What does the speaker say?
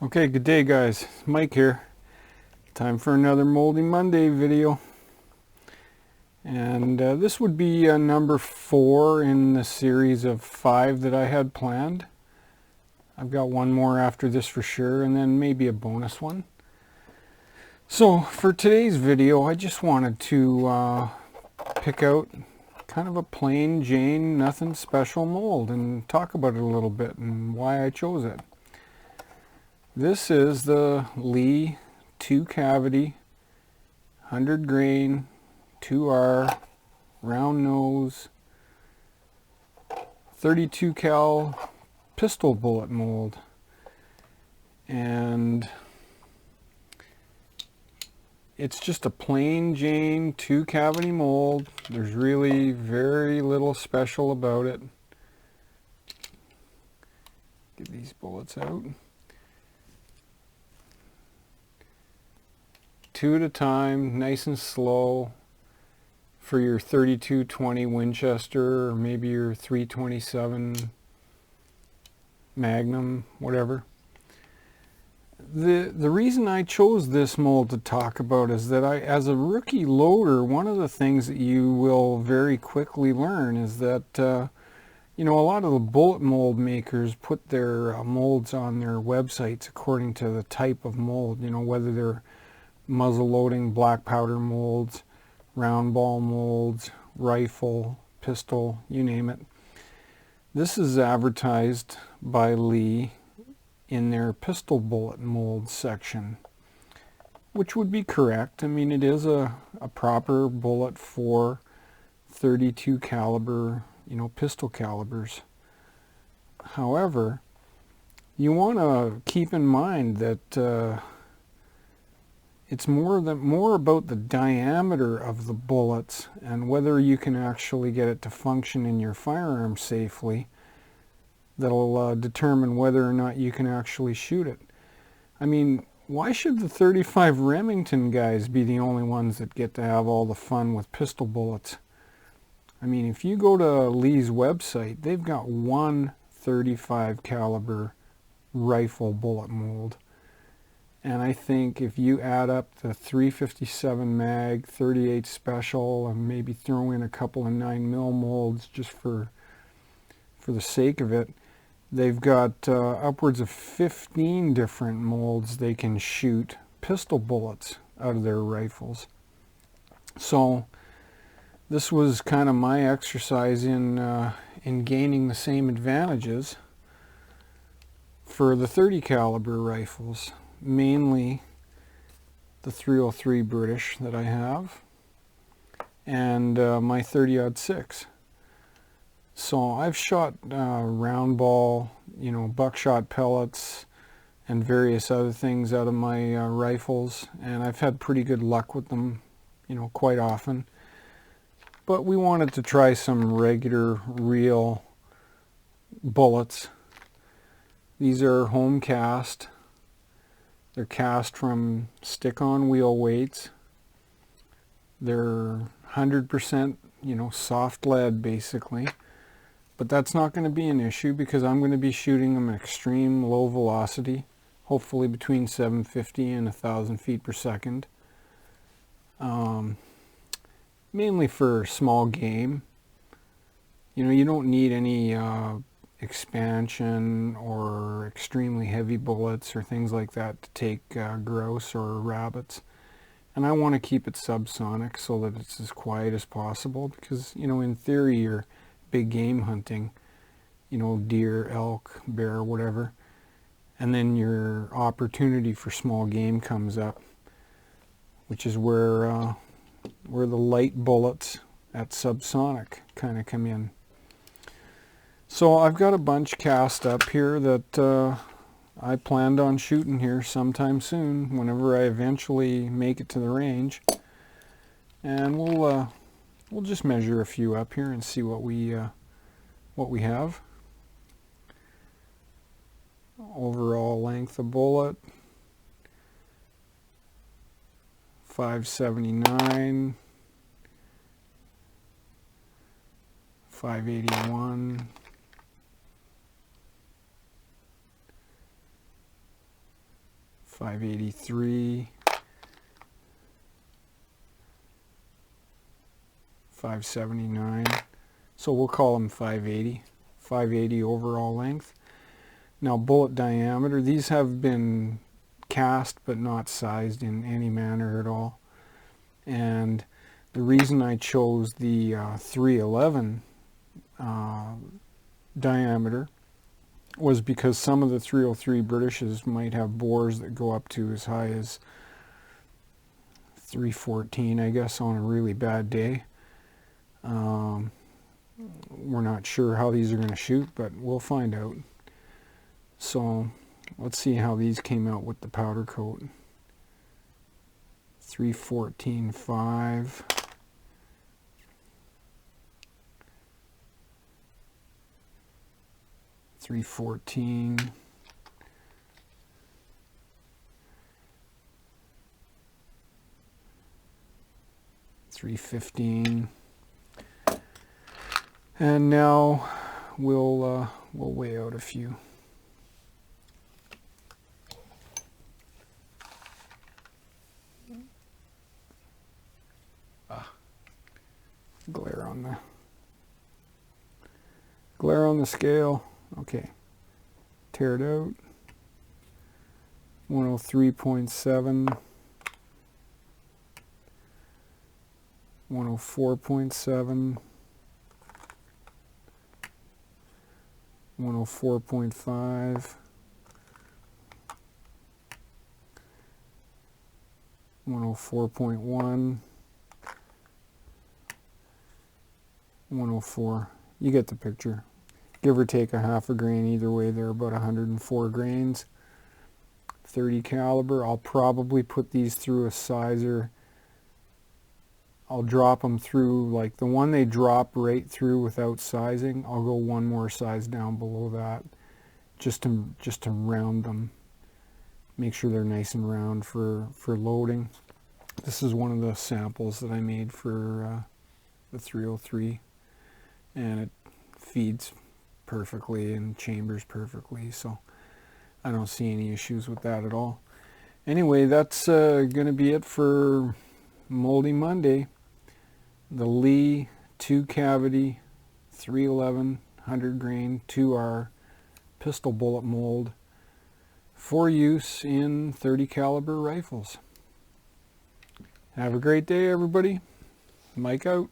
Okay, good day guys. Mike here. Time for another Moldy Monday video. And this would be number 4 in the series of 5 that I had planned. I've got one more after this for sure, and then maybe a bonus one. So for today's video, I just wanted to pick out kind of a plain Jane, nothing special mold and talk about it a little bit and why I chose it. This is the Lee 2 cavity, 100 grain, 2R, round nose, 32 cal pistol bullet mold. And it's just a plain Jane 2 cavity mold. There's really very little special about it. Get these bullets out. 2 at a time, nice and slow, for your 32-20 Winchester or maybe your 327 Magnum, whatever. The reason I chose this mold to talk about is that as a rookie loader, one of the things that you will very quickly learn is that you know, a lot of the bullet mold makers put their molds on their websites according to the type of mold, you know, whether they're muzzle loading black powder molds, round ball molds, rifle, pistol, you name it. This is advertised by Lee in their pistol bullet mold section, which would be correct. I mean, it is a proper bullet for 32 caliber, you know, pistol calibers. However, you want to keep in mind that it's more about the diameter of the bullets and whether you can actually get it to function in your firearm safely that'll determine whether or not you can actually shoot it. I mean, why should the 35 Remington guys be the only ones that get to have all the fun with pistol bullets? I mean, if you go to Lee's website, they've got one 35 caliber rifle bullet mold. And I think if you add up the 357 mag, 38 special, and maybe throw in a couple of 9mm molds just for the sake of it, they've got upwards of 15 different molds they can shoot pistol bullets out of their rifles. So this was kind of my exercise in gaining the same advantages for the 30 caliber rifles. Mainly the 303 British that I have and my 30-06. So I've shot round ball, you know, buckshot pellets and various other things out of my rifles, and I've had pretty good luck with them, you know, quite often. But we wanted to try some regular, real bullets. These are home cast. They're cast from stick-on wheel weights. They're 100%, you know, soft lead basically. But that's not going to be an issue because I'm going to be shooting them at extreme low velocity, hopefully between 750 and 1,000 feet per second. Mainly for small game. You know, you don't need any expansion or extremely heavy bullets or things like that to take grouse or rabbits, and I want to keep it subsonic so that it's as quiet as possible because, you know, in theory you're big game hunting, you know, deer, elk, bear, whatever, and then your opportunity for small game comes up, which is where the light bullets at subsonic kind of come in. So I've got a bunch cast up here that I planned on shooting here sometime soon, whenever I eventually make it to the range. And we'll just measure a few up here and see what we have. Overall length of bullet, 579, 581. 583, 579. So we'll call them 580. 580 overall length. Now bullet diameter, these have been cast but not sized in any manner at all. And the reason I chose the 311 diameter was because some of the 303 Britishes might have bores that go up to as high as 314, I guess, on a really bad day. We're not sure how these are going to shoot, but we'll find out. So let's see how these came out with the powder coat. 314.5. 314. 315. And now we'll weigh out a few. Glare on the scale. Okay, tear it out. 103.7, 104.7, 104.5, 104.1, 104. You get the picture. Give or take a half a grain either way. They're about 104 grains. 30 caliber. I'll probably put these through a sizer. I'll drop them through, like the one they drop right through without sizing. I'll go one more size down below that, just to round them. Make sure they're nice and round for loading. This is one of the samples that I made for the 303, and it feeds perfectly and chambers perfectly, so I don't see any issues with that at all. Anyway, that's going to be it for Moldy Monday. The Lee 2 cavity 311 100 grain 2R pistol bullet mold for use in 30 caliber rifles. Have a great day, everybody. Mike out.